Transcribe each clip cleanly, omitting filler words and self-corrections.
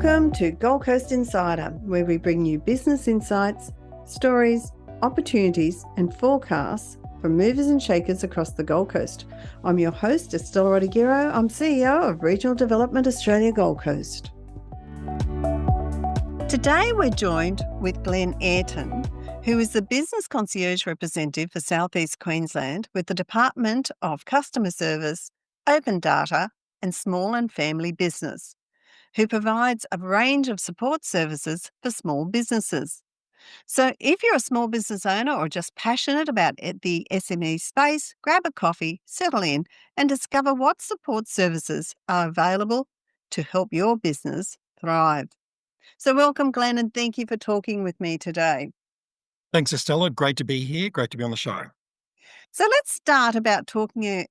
Welcome to Gold Coast Insider, where we bring you business insights, stories, opportunities, and forecasts from movers and shakers across the Gold Coast. I'm your host, Estella Rodiguero. I'm CEO of Regional Development Australia Gold Coast. Today we're joined with Glenn Ayrton, who is the Business Concierge representative for South-East Queensland with the Department of Customer Service, Open Data and Small and Family Business, who provides a range of support services for small businesses. So if you're a small business owner or just passionate about the SME space, grab a coffee, settle in and discover what support services are available to help your business thrive. So welcome, Glenn, and thank you for talking with me today. Thanks, Estella. Great to be here. Great to be on the show. So let's start about talking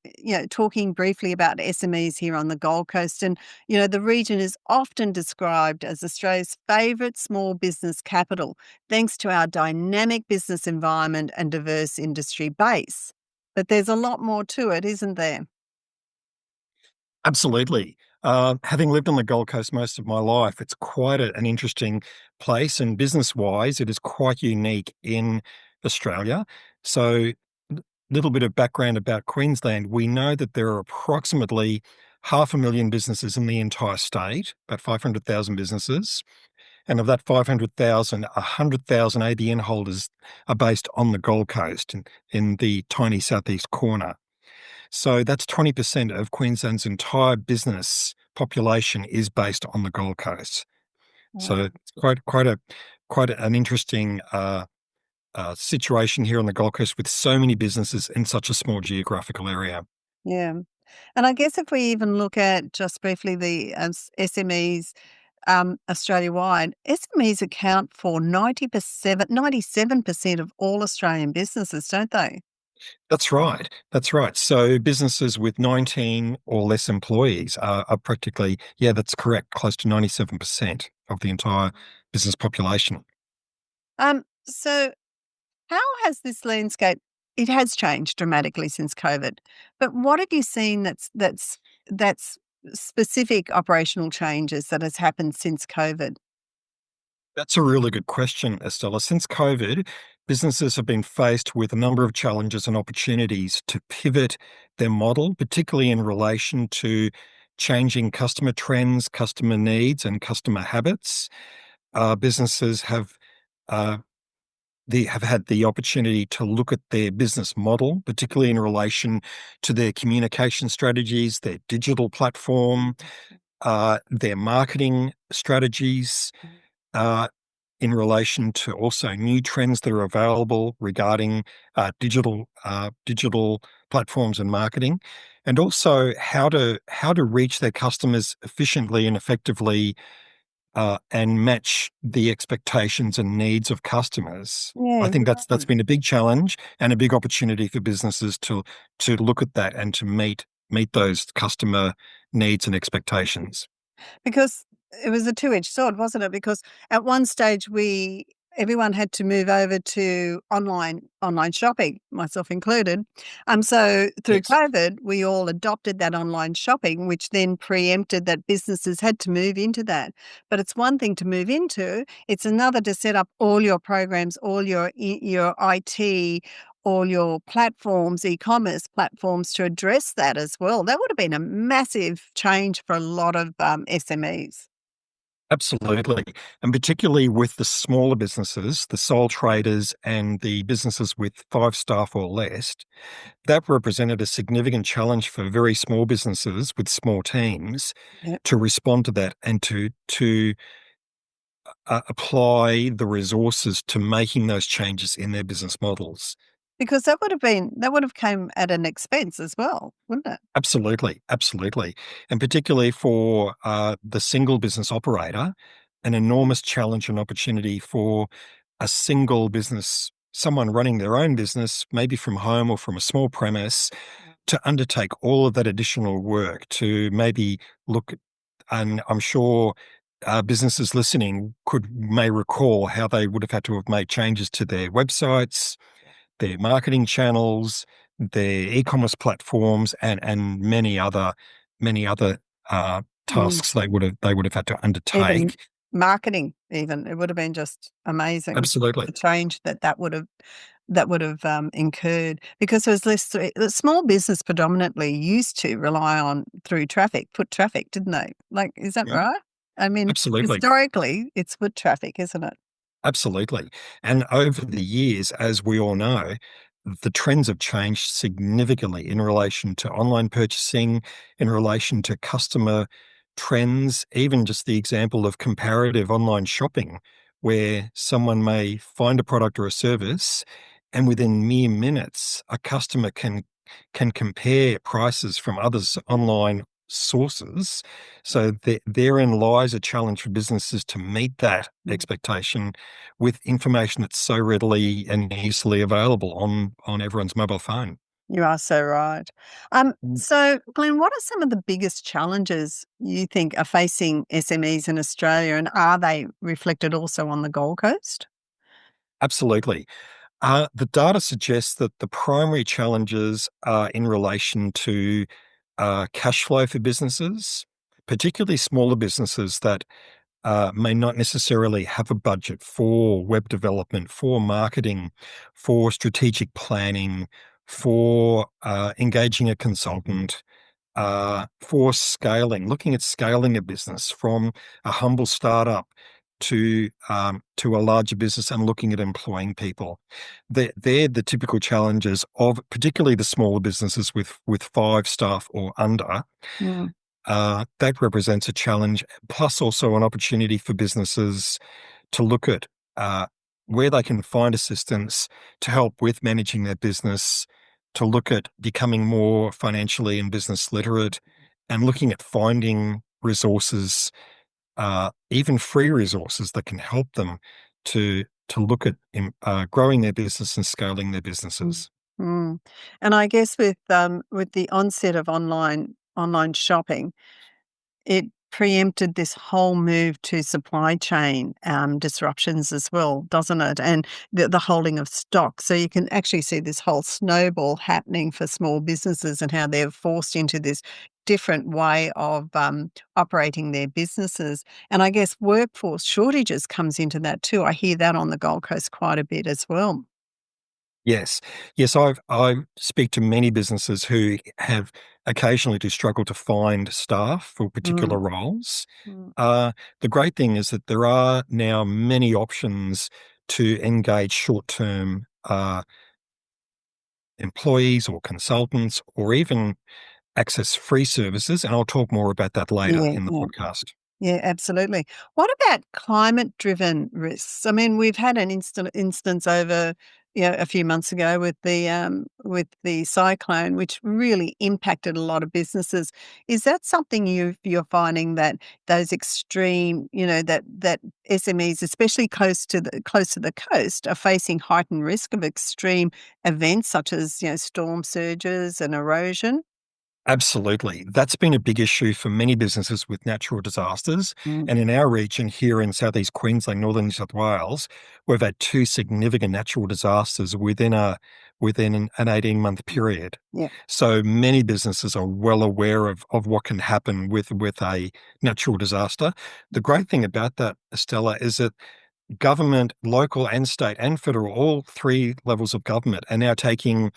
briefly about SMEs here on the Gold Coast. And, the region is often described as Australia's favourite small business capital, thanks to our dynamic business environment and diverse industry base. But there's a lot more to it, isn't there? Absolutely. Having lived on the Gold Coast most of my life, it's quite an interesting place, and business-wise, it is quite unique in Australia. So, little bit of background about Queensland. We know that there are approximately 500,000 businesses in the entire state, about 500,000 businesses. And of that 500,000, 100,000 ABN holders are based on the Gold Coast in the tiny southeast corner. So that's 20% of Queensland's entire business population is based on the Gold Coast. Wow. So it's quite an interesting situation here on the Gold Coast with so many businesses in such a small geographical area. Yeah. And I guess if we even look at just briefly the SMEs Australia-wide, SMEs account for 97% of all Australian businesses, don't they? That's right. That's right. So businesses with 19 or less employees are practically, that's correct, close to 97% of the entire business population. So how has this landscape? It has changed dramatically since COVID, but what have you seen that's specific operational changes that has happened since COVID? That's a really good question, Estella. Since COVID, businesses have been faced with a number of challenges and opportunities to pivot their model, particularly in relation to changing customer trends, customer needs, and customer habits. Businesses have they have had the opportunity to look at their business model, particularly in relation to their communication strategies, their digital platform, their marketing strategies, uh, in relation to also new trends that are available regarding digital platforms and marketing, and also how to reach their customers efficiently and effectively, and match the expectations and needs of customers. Yeah, I think that's exactly. been a big challenge and a big opportunity for businesses to look at that and to meet those customer needs and expectations. Because it was a two-edged sword, wasn't it? Because at one stage everyone had to move over to online shopping, myself included. So through Yes. COVID, we all adopted that online shopping, which then preempted that businesses had to move into that. But it's one thing to move into; it's another to set up all your programs, all your IT, all your platforms, e-commerce platforms to address that as well. That would have been a massive change for a lot of SMEs. Absolutely. And particularly with the smaller businesses, the sole traders and the businesses with 5 staff or less, that represented a significant challenge for very small businesses with small teams Yeah. to respond to that and to apply the resources to making those changes in their business models. Because that would have came at an expense as well, wouldn't it? Absolutely, absolutely. And particularly for the single business operator, an enormous challenge and opportunity for a single business, someone running their own business, maybe from home or from a small premise, to undertake all of that additional work to maybe look, and I'm sure businesses listening may recall how they would have had to have made changes to their websites, their marketing channels, their e-commerce platforms, and many other Mm. tasks they would have had to Even undertake. marketing, even it would have been just amazing Absolutely. the change that would have incurred because there was less. The small business predominantly used to rely on through traffic, foot traffic, didn't they? Like, is that Yeah, right? I mean, absolutely. historically, it's foot traffic, isn't it? Absolutely. And over the years, as we all know, the trends have changed significantly in relation to online purchasing, in relation to customer trends, even just the example of comparative online shopping, where someone may find a product or a service, and within mere minutes, a customer can compare prices from others online sources. So therein lies a challenge for businesses to meet that Mm. expectation with information that's so readily and easily available on everyone's mobile phone. You are so right. Mm. So, Glenn, what are some of the biggest challenges you think are facing SMEs in Australia, and are they reflected also on the Gold Coast? Absolutely. The data suggests that the primary challenges are in relation to cash flow for businesses, particularly smaller businesses that may not necessarily have a budget for web development, for marketing, for strategic planning, for engaging a consultant, for scaling, looking at scaling a business from a humble startup to a larger business and looking at employing people. They're the typical challenges of particularly the smaller businesses with 5 staff or under. Mm. That represents a challenge, plus also an opportunity for businesses to look at uh, where they can find assistance to help with managing their business, to look at becoming more financially and business literate, and looking at finding resources, even free resources that can help them to look at growing their business and scaling their Mm. businesses. Mm. And I guess with the onset of online shopping, it preempted this whole move to supply chain disruptions as well, doesn't it? And the holding of stock. So you can actually see this whole snowball happening for small businesses and how they're forced into this different way of operating their businesses. And I guess workforce shortages comes into that too. I hear that on the Gold Coast quite a bit as well. Yes. Yes, I speak to many businesses who have occasionally to struggle to find staff for particular Mm. roles. Mm. Uh, the great thing is that there are now many options to engage short-term employees or consultants or even access free services, and I'll talk more about that later Yeah, in the yeah. podcast. Yeah, absolutely. What about climate-driven risks? I mean, we've had an instance over, a few months ago with the cyclone, which really impacted a lot of businesses. Is that something you're finding that those extreme, that SMEs, especially close to the coast, are facing heightened risk of extreme events such as, storm surges and erosion? Absolutely. That's been a big issue for many businesses with natural disasters. Mm. And in our region here in South-East Queensland, Northern New South Wales, we've had 2 significant natural disasters within an 18-month period. Yeah. So many businesses are well aware of what can happen with a natural disaster. The great thing about that, Estella, is that government, local and state and federal, all 3 levels of government are now taking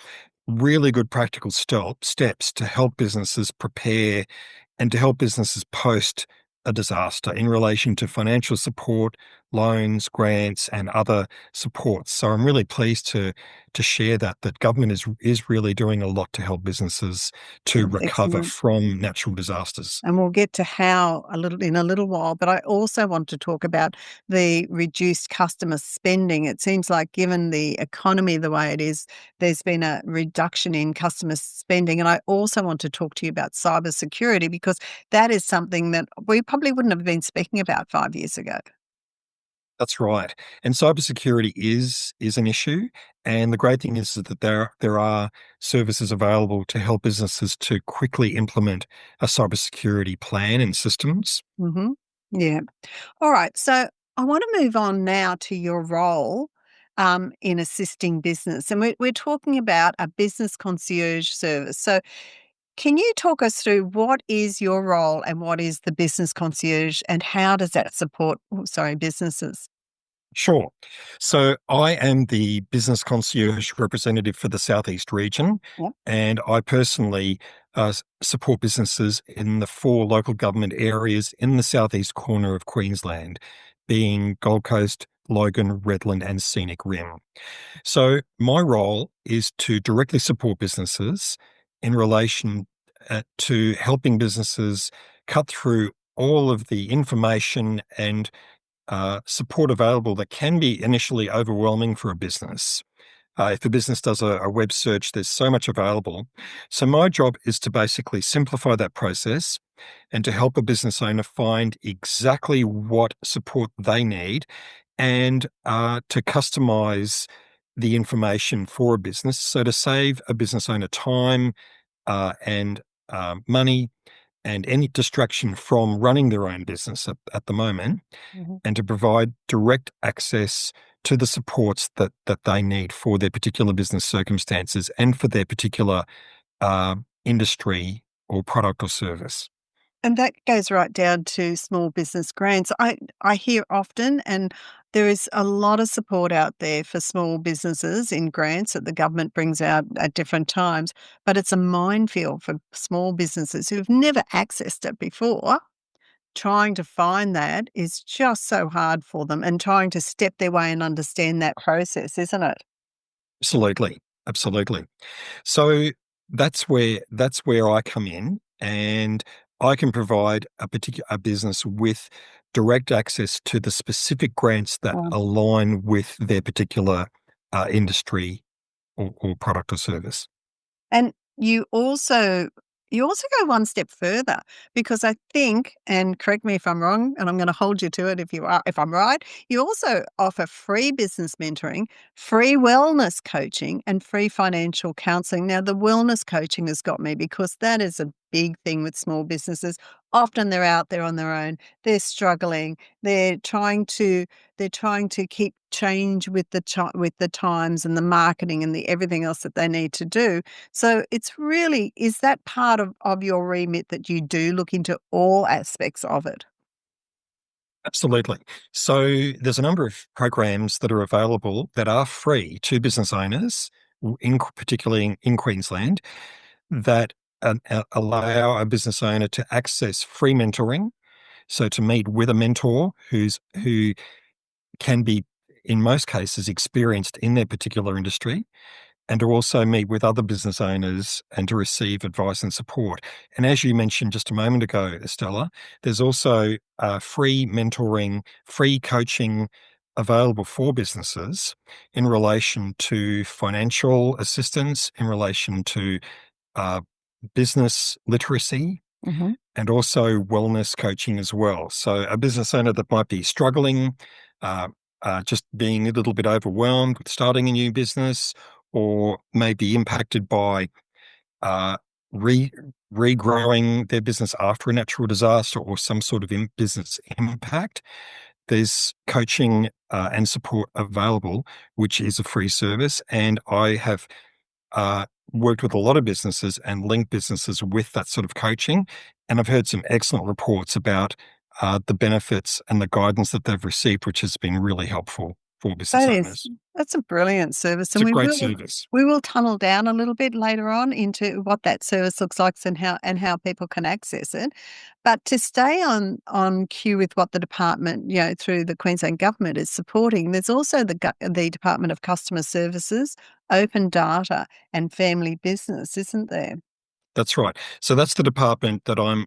really good practical steps to help businesses prepare and to help businesses post a disaster in relation to financial support, loans, grants, and other supports. So I'm really pleased to share that government is really doing a lot to help businesses to That's recover excellent. from natural disasters. And we'll get to how in a little while, but I also want to talk about the reduced customer spending. It seems like given the economy the way it is, there's been a reduction in customer spending. And I also want to talk to you about cybersecurity because that is something that we probably wouldn't have been speaking about 5 years ago. That's right. And cybersecurity is an issue. And the great thing is that there are services available to help businesses to quickly implement a cybersecurity plan and systems. Hmm. Yeah. All right. So I want to move on now to your role in assisting business. And we're talking about a business concierge service. So Can you talk us through what is your role and what is the business concierge and how does that support, businesses? Sure. So I am the business concierge representative for the South-East region, Yeah. and I personally support businesses in the four local government areas in the southeast corner of Queensland, being Gold Coast, Logan, Redland, and Scenic Rim. So my role is to directly support businesses in relation to helping businesses cut through all of the information and support available that can be initially overwhelming for a business. If a business does a web search, there's so much available. So my job is to basically simplify that process and to help a business owner find exactly what support they need and to customize the information for a business. So to save a business owner time and money and any distraction from running their own business at the moment, Mhm. and to provide direct access to the supports that they need for their particular business circumstances and for their particular industry or product or service. And that goes right down to small business grants. I hear often, and there is a lot of support out there for small businesses in grants that the government brings out at different times, but it's a minefield for small businesses who've never accessed it before. Trying to find that is just so hard for them and trying to step their way and understand that process, isn't it? Absolutely, absolutely. So that's where I come in, and I can provide a business with direct access to the specific grants that Wow. align with their particular industry or product or service. And you also go one step further because I think, and correct me if I'm wrong, and I'm going to hold you to it if I'm right, you also offer free business mentoring, free wellness coaching, and free financial counseling. Now, the wellness coaching has got me because that is a big thing with small businesses. Often they're out there on their own. They're struggling. They're trying to keep change with with the times and the marketing and the everything else that they need to do. So it's really, is that part of your remit that you do look into all aspects of it? Absolutely. So there's a number of programs that are available that are free to business owners, particularly in Queensland, that allow a business owner to access free mentoring. So to meet with a mentor who can be, in most cases, experienced in their particular industry, and to also meet with other business owners and to receive advice and support. And as you mentioned just a moment ago, Estella, there's also free mentoring, free coaching available for businesses in relation to financial assistance, in relation to uh, business literacy, Mhm. and also wellness coaching as well. So a business owner that might be struggling, uh, just being a little bit overwhelmed with starting a new business, or may be impacted by uh, re regrowing their business after a natural disaster or some sort of business impact. There's coaching and support available, which is a free service, and I have uh, worked with a lot of businesses and linked businesses with that sort of coaching. And I've heard some excellent reports about the benefits and the guidance that they've received, which has been really helpful for business That is owners. that's a brilliant service, It's and a we great will service. we will tunnel down a little bit later on into what that service looks like and how people can access it. But to stay on cue with what the department, through the Queensland Government is supporting, there's also the Department of Customer Services, Open Data, and Family Business, isn't there? That's right. So that's the department that I'm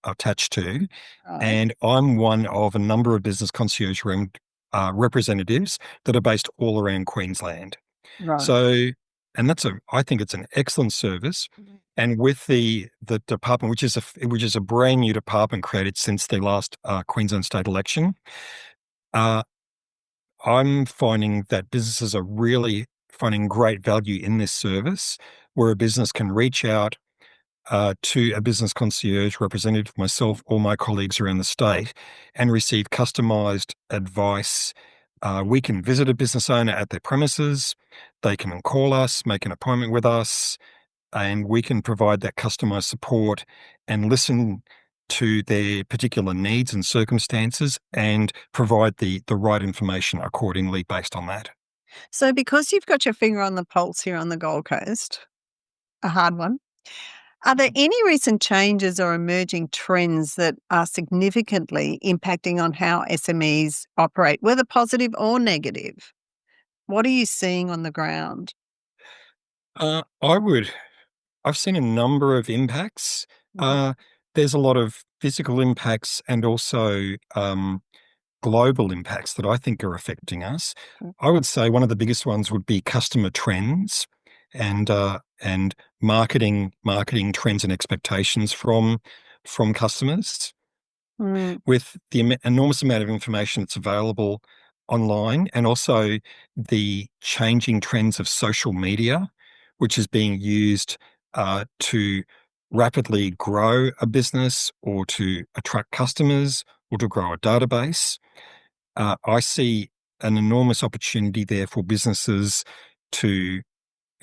attached to, Right, and I'm one of a number of business concierge representatives that are based all around Queensland. right. So, and I think it's an excellent service. And with the department, which is a brand new department created since the last Queensland state election, uh, I'm finding that businesses are really finding great value in this service, where a business can reach out to a business concierge representative, myself or my colleagues around the state, and receive customized advice. We can visit a business owner at their premises. They can call us, make an appointment with us, and we can provide that customized support and listen to their particular needs and circumstances and provide the right information accordingly based on that. So because you've got your finger on the pulse here on the Gold Coast, a hard one, are there any recent changes or emerging trends that are significantly impacting on how SMEs operate, whether positive or negative? What are you seeing on the ground? Uh, I would I've seen a number of impacts. Mhm. Uh, there's a lot of physical impacts and also global impacts that I think are affecting us. I would say one of the biggest ones would be customer trends and marketing trends and expectations from customers. Mm, With the enormous amount of information that's available online and also the changing trends of social media, which is being used to rapidly grow a business or to attract customers or to grow a database. I see an enormous opportunity there for businesses to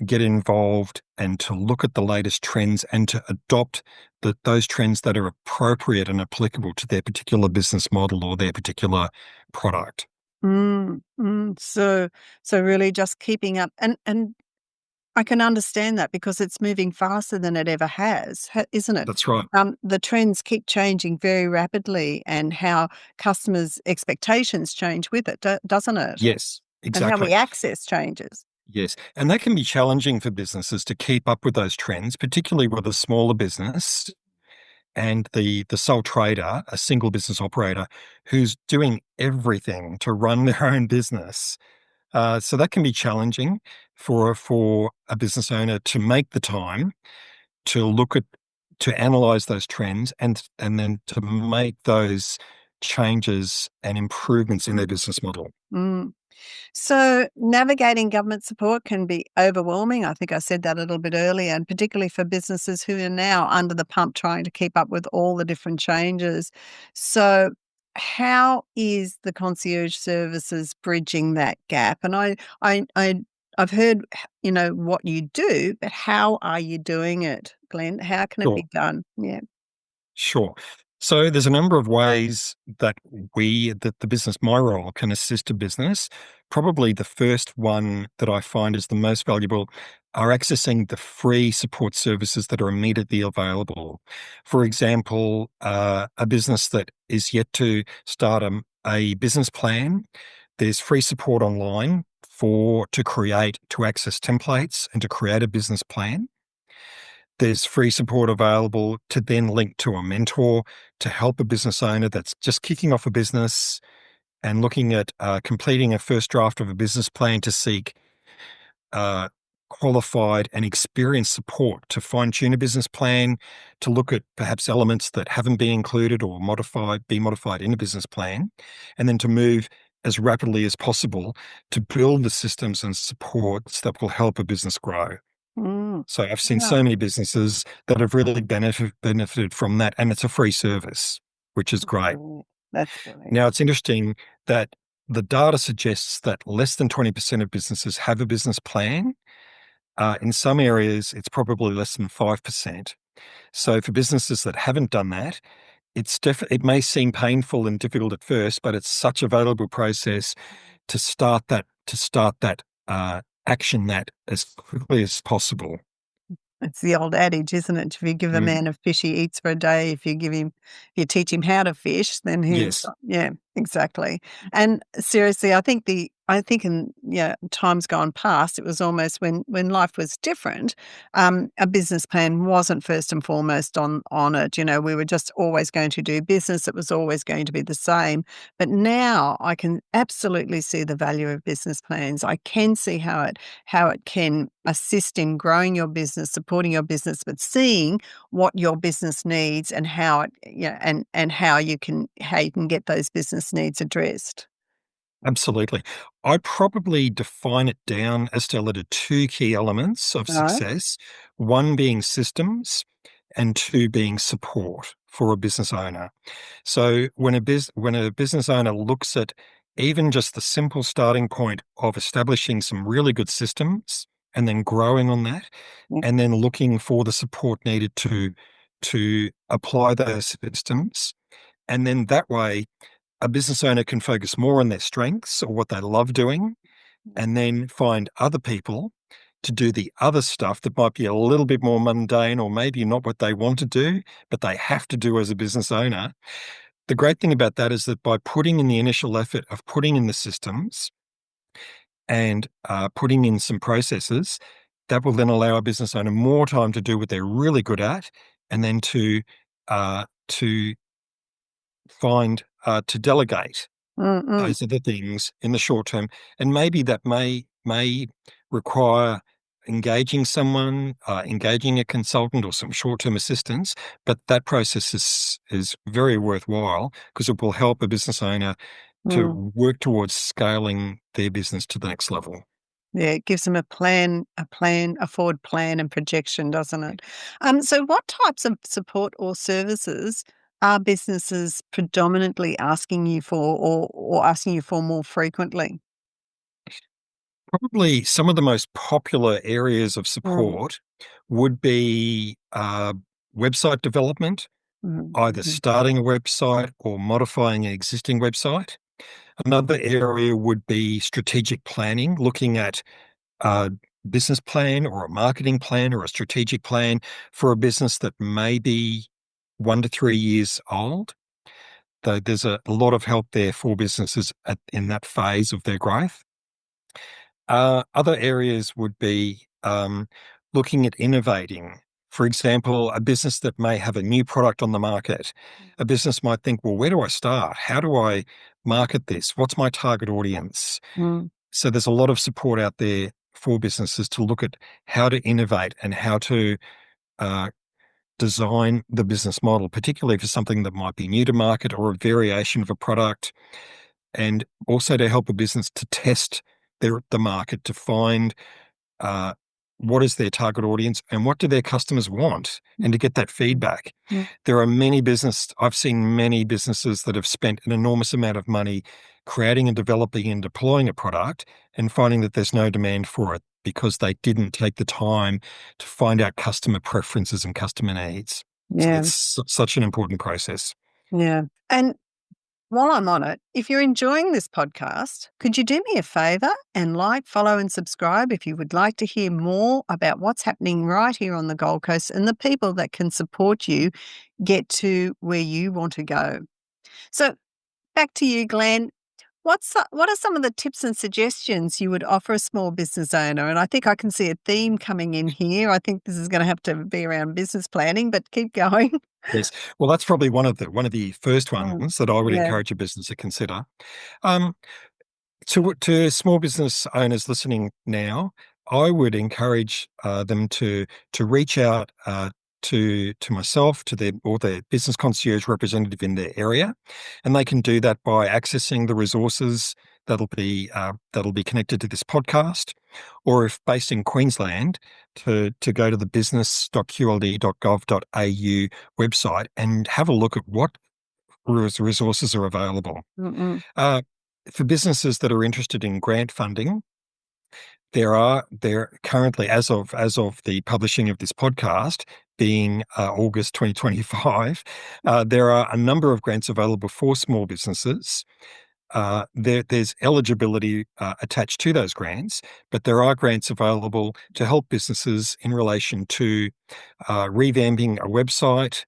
get involved and to look at the latest trends and to adopt those trends that are appropriate and applicable to their particular business model or their particular product. So really just keeping up, and I can understand that because it's moving faster than it ever has, isn't it? That's right. The trends keep changing very rapidly, and how customers' expectations change with it, doesn't it? Yes, And how exactly. we access changes. Yes. And that can be challenging for businesses to keep up with those trends, particularly with a smaller business and the sole trader, a single business operator who's doing everything to run their own business. So that can be challenging for a business owner to make the time to look at to analyze those trends and then to make those changes and improvements in their business model. Mm. So navigating government support can be overwhelming. I think I said that a little bit earlier, and particularly for businesses who are now under the pump trying to keep up with all the different changes. So how is the concierge services bridging that gap? And I've heard, what you do, but how are you doing it, Glenn? How can it Sure. be done? Yeah. Sure. So there's a number of ways that the business, my role, can assist a business. Probably the first one that I find is the most valuable are accessing the free support services that are immediately available. For example, a business that is yet to start a business plan, there's free support online to access templates and to create a business plan. There's free support available to then link to a mentor to help a business owner that's just kicking off a business and looking at completing a first draft of a business plan to seek uh, qualified and experienced support to fine tune a business plan, to look at perhaps elements that haven't been included or be modified in a business plan, and then to move as rapidly as possible to build the systems and supports that will help a business grow. Mm. So I've seen Yeah. so many businesses that have really benefited from that, and it's a free service, which is great. Brilliant. That's brilliant. Now, it's interesting that the data suggests that less than 20% of businesses have a business plan. In some areas, it's probably less than 5%. So for businesses that haven't done that, it may seem painful and difficult at first, but it's such a valuable process to action that as quickly as possible. It's the old adage, isn't it? If you give a Mm, man a fish, he eats for a day. If you teach him how to fish, then yes. yeah, exactly. And seriously, I think in, times gone past, it was almost when life was different, a business plan wasn't first and foremost on it. We were just always going to do business. It was always going to be the same. But now I can absolutely see the value of business plans. I can see how it can assist in growing your business, supporting your business, but seeing what your business needs and how it, and how you can get those business needs addressed. Absolutely. I probably define it down, Estella, to two key elements of All right. success, one being systems and two being support for a business owner. So when a business owner looks at even just the simple starting point of establishing some really good systems and then growing on that, Yeah. and then looking for the support needed to apply those systems. And then that way, a business owner can focus more on their strengths or what they love doing, and then find other people to do the other stuff that might be a little bit more mundane or maybe not what they want to do, but they have to do as a business owner. The great thing about that is that by putting in the initial effort of putting in the systems and putting in some processes, that will then allow a business owner more time to do what they're really good at, and then to find to delegate Mm-mm. those are the things in the short term. And maybe that may require engaging someone, engaging a consultant or some short-term assistance, but that process is very worthwhile because it will help a business owner Mm. to work towards scaling their business to the next level. Yeah, it gives them a forward plan and projection, doesn't it? So what types of support or services are businesses predominantly asking you for or asking you for more frequently? Probably some of the most popular areas of Mm. support would be website development, Mhm, either mhm, starting a website or modifying an existing website. Another area would be strategic planning, looking at a business plan or a marketing plan or a strategic plan for a business that may be 1 to 3 years old. Though there's a lot of help there for businesses in that phase of their growth. Other areas would be looking at innovating. For example, a business that may have a new product on the market. A business might think, well, where do I start? How do I market this? What's my target audience? mm, So there's a lot of support out there for businesses to look at how to innovate and how to uh, design the business model, particularly for something that might be new to market or a variation of a product, and also to help a business to test the market to find uh, what is their target audience and what do their customers want, and to get that feedback. mm. I've seen many businesses that have spent an enormous amount of money creating and developing and deploying a product and finding that there's no demand for it because they didn't take the time to find out customer preferences and customer needs. So Yeah, it's such an important process. yeah. And while I'm on it, if you're enjoying this podcast, could you do me a favor and like, follow, and subscribe if you would like to hear more about what's happening right here on the Gold Coast and the people that can support you get to where you want to go. So, back to you, Glenn. What are some of the tips and suggestions you would offer a small business owner? And I think I can see a theme coming in here. I think this is going to have to be around business planning, but keep going. Yes. Well, that's probably one of the first Mm, ones that I would yeah. encourage a business to consider. Um, to small business owners listening now, I would encourage them to reach out to myself, to their business concierge representative in their area, and they can do that by accessing the resources that'll be connected to this podcast, or if based in Queensland, to go to the business.qld.gov.au website and have a look at what resources are available. Mm-mm. Uh, for businesses that are interested in grant funding, there currently, as of the publishing of this podcast, being August 2025, there are a number of grants available for small businesses. There's eligibility attached to those grants, but there are grants available to help businesses in relation to revamping a website,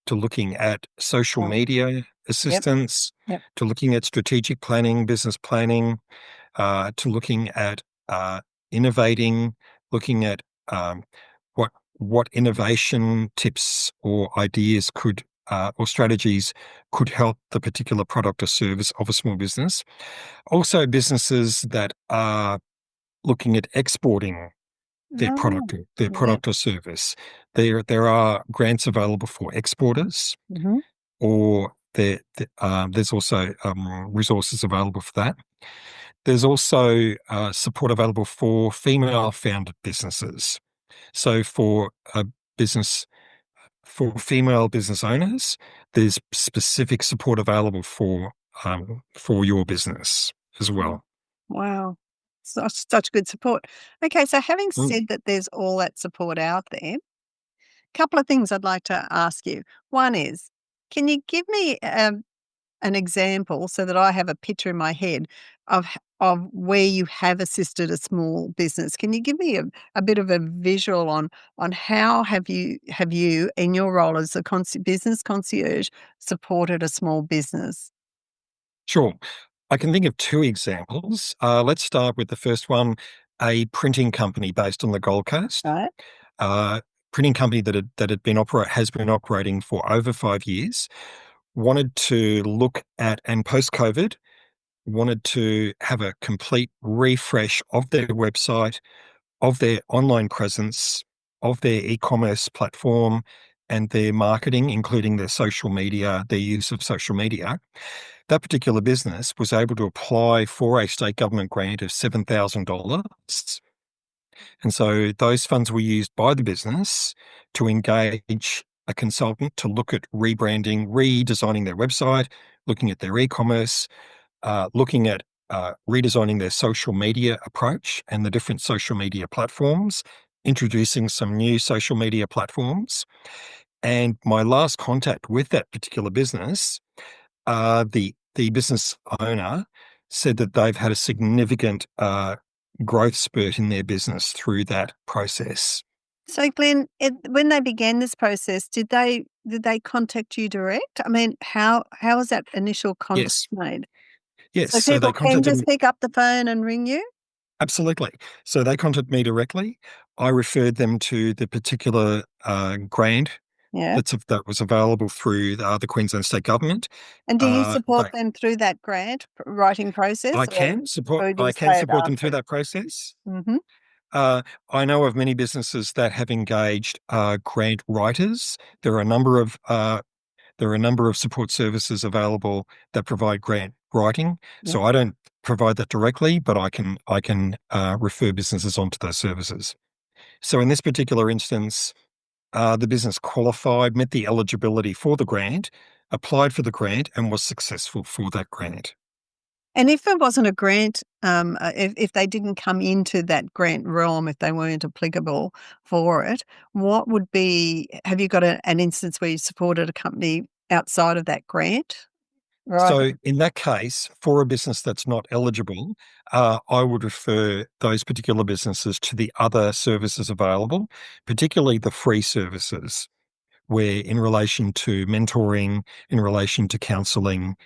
to looking at social Oh, media yep, assistance, yep. to looking at strategic planning, business planning, to looking at innovating, looking at what innovation tips or ideas or strategies could help the particular product or service of a small business. Also, businesses that are looking at exporting their Oh, yep. product or service. There are grants available for exporters, Mhm. or there's also resources available for that. There's also support available for female-founded businesses. So for a business for female business owners, there's specific support available for your business as Mm. well. Wow. such good support. Okay, so having Mm, said that there's all that support out there, a couple of things I'd like to ask you. One is, can you give me an example so that I have a picture in my head of where you have assisted a small business? Can you give me a bit of a visual on how have you in your role as a business concierge supported a small business? sure. I can think of two examples. Let's start with the first one, a printing company based on the Gold Coast. Right? Uh, Printing company has been operating for over 5 years, wanted to look at, and post-COVID, wanted to have a complete refresh of their website, of their online presence, of their e-commerce platform, and their marketing, including their social media, their use of social media. That particular business was able to apply for a state government grant of $7,000. And so those funds were used by the business to engage a consultant to look at rebranding, redesigning their website, looking at their e-commerce, looking at redesigning their social media approach and the different social media platforms, introducing some new social media platforms. And my last contact with that particular business, the business owner said that they've had a significant growth spurt in their business through that process. So, Glenn, when they began this process, did they contact you direct? I mean, how was that initial contact Yes, made? yes. So So they people can contacted just me. pick up the phone and ring you? Absolutely. So they contacted me directly. I referred them to the particular grant Yeah. that was available through the Queensland State Government. And do you support They them through that grant writing process, or do you I can say it support them through afterwards? that process. Mhm. Uh, I know of many businesses that have engaged grant writers. There are a number of support services available that provide grant writing. Yeah. So I don't provide that directly, but I can refer businesses onto those services. So in this particular instance, the business qualified, met the eligibility for the grant, applied for the grant, and was successful for that grant. And if it wasn't a grant, if they didn't come into that grant realm, if they weren't applicable for it, what would be have you got an instance where you supported a company outside of that grant? Right. So in that case, for a business that's not eligible, I would refer those particular businesses to the other services available, particularly the free services, where in relation to mentoring, in relation to counselling,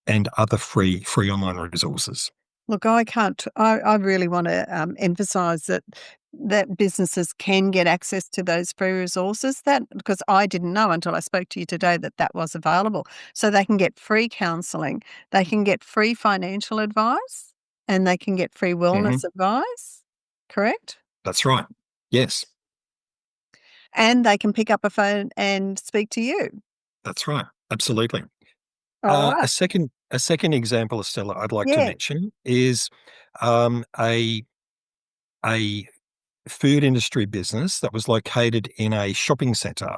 and other free online resources. Look, I can't I really wanna, emphasize that businesses can get access to those free resources that because I didn't know until I spoke to you today that that was available. So they can get free counselling, they can get free financial advice, and they can get free Hmm. wellness advice, correct? That's right. Yes, And they can pick up a phone and speak to you. that's right. Absolutely. Alright. A second example, Estella, I'd like to Yeah. mention is a food industry business that was located in a shopping centre.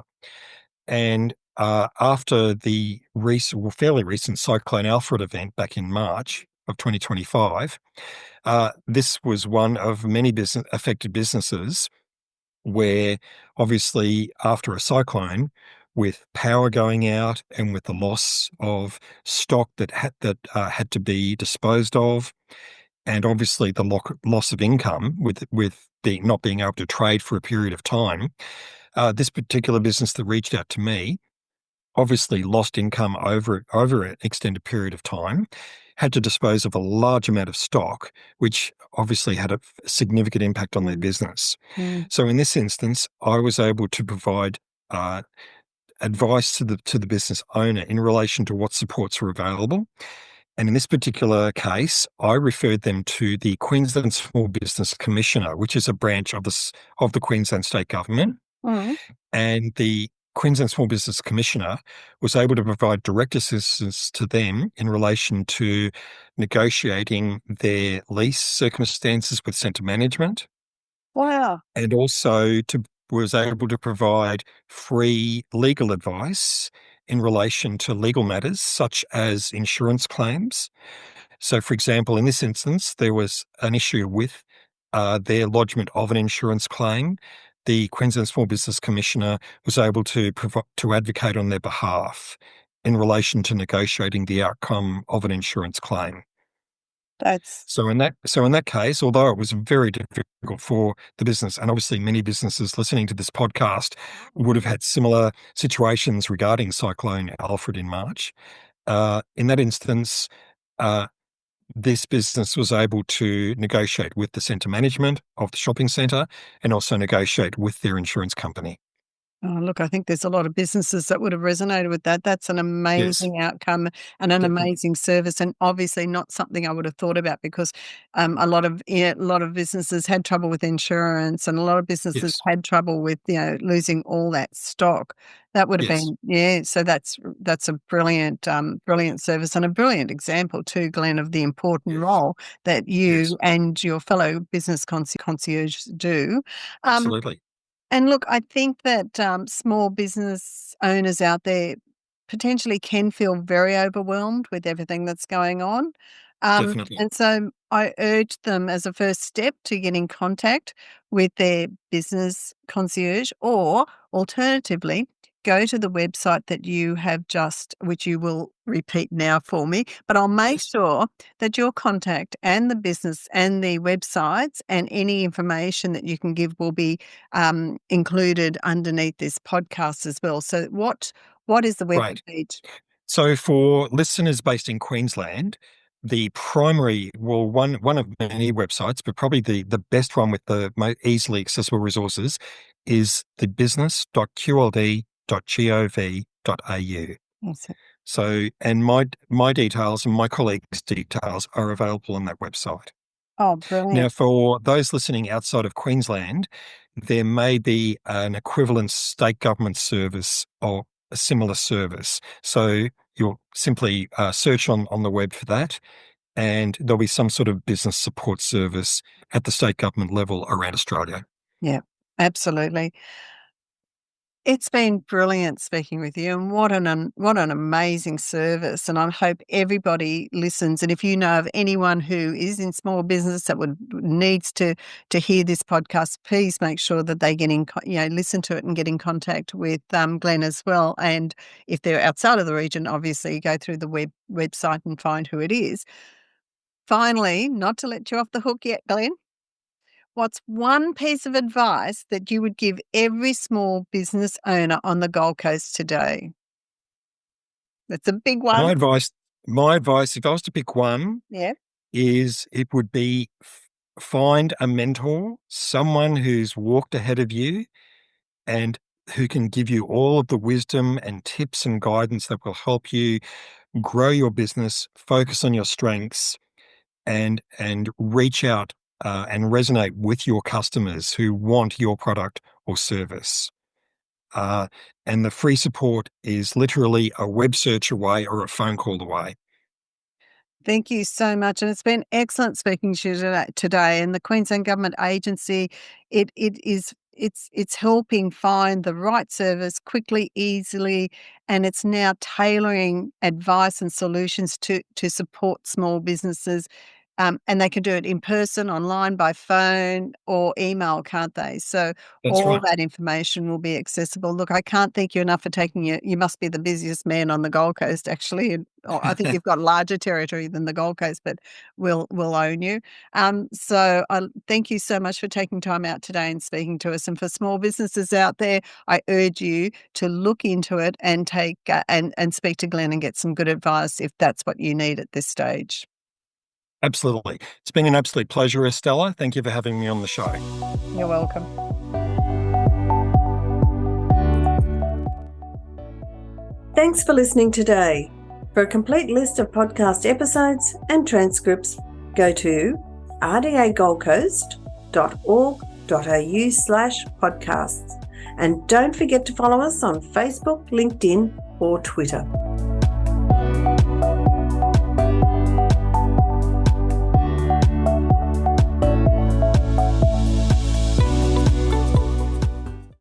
And after the fairly recent Cyclone Alfred event back in March of 2025, this was one of many affected businesses where, obviously, after a cyclone, with power going out and with the loss of stock that had to be disposed of, and obviously the loss of income with not being able to trade for a period of time, this particular business that reached out to me obviously lost income over an extended period of time, had to dispose of a large amount of stock, which obviously had a significant impact on their Mm, business. mm. So in this instance, I was able to provide uh, advice to the business owner in relation to what supports are available. And in this particular case, I referred them to the Queensland Small Business Commissioner, which is a branch of the Queensland State Government. Mm. And the Queensland Small Business Commissioner was able to provide direct assistance to them in relation to negotiating their lease circumstances with centre management, Wow. and also was able to provide free legal advice in relation to legal matters such as insurance claims. So, for example, in this instance, there was an issue with their lodgement of an insurance claim. The Queensland Small Business Commissioner was able to advocate on their behalf in relation to negotiating the outcome of an insurance claim. That's So in that case, although it was very difficult for the business, and obviously many businesses listening to this podcast would have had similar situations regarding Cyclone Alfred in March, in that instance, uh, this business was able to negotiate with the centre management of the shopping centre and also negotiate with their insurance company. Oh, look, I think there's a lot of businesses that would have resonated with that. That's an Yes, amazing outcome and an definitely. amazing service, and obviously not something I would have thought about because a lot of businesses had trouble with insurance, and a lot of businesses Yes, had trouble with losing all that stock. That would have yes, been So that's a brilliant service and a brilliant example too, Glenn, of the important yes, role that yes, you and your fellow business concierge do. Um, absolutely. and look, I think that small business owners out there potentially can feel very overwhelmed with everything that's going on. Definitely. And so I urge them as a first step to get in contact with their business concierge, or alternatively, go to the website that you have which you will repeat now for me, but I'll make Yes. sure that your contact and the business and the websites and any information that you can give will be included underneath this podcast as well. So what is the web Great. page? So for listeners based in Queensland, the primary, well, one of many websites, but probably the best one with the most easily accessible resources is the business.qld.gov.au. Yes. So, and my details and my colleagues' details are available on that website. Oh, Now, brilliant. for those listening outside of Queensland, there may be an equivalent state government service or a similar service. So you'll simply search on the web for that, and there'll be some sort of business support service at the state government level around Australia. Yeah, absolutely. It's been brilliant speaking with you, and what an amazing service, and I hope everybody listens, and if you know of anyone who is in small business that needs to hear this podcast, please make sure that they get listen to it and get in contact with Glenn as well, and if they're outside of the region, obviously go through the website and find who it is. Finally, not to let you off the hook yet, Glenn, what's one piece of advice that you would give every small business owner on the Gold Coast today? That's a big one. My advice, my advice, if I was to pick one, Yeah. is it would be find a mentor, someone who's walked ahead of you and who can give you all of the wisdom and tips and guidance that will help you grow your business, focus on your strengths, and reach out and resonate with your customers who want your product or service. Uh, and the free support is literally a web search away or a phone call away. Thank you so much, and it's been excellent speaking to you today. And the Queensland Government Agency, it's helping find the right service quickly, easily, and it's now tailoring advice and solutions to support small businesses. And they can do it in person, online, by phone, or email, can't they? So That's all right. that information will be accessible. Look, I can't thank you enough for taking you must be the busiest man on the Gold Coast, actually, and I think you've got larger territory than the Gold Coast, but we'll own you. So I thank you so much for taking time out today and speaking to us. And for small businesses out there, I urge you to look into it and take and speak to Glenn and get some good advice if that's what you need at this stage. Absolutely. It's been an absolute pleasure, Estella. Thank you for having me on the show. You're welcome. Thanks for listening today. For a complete list of podcast episodes and transcripts, go to rdagoldcoast.org.au/podcasts. And don't forget to follow us on Facebook, LinkedIn, or Twitter.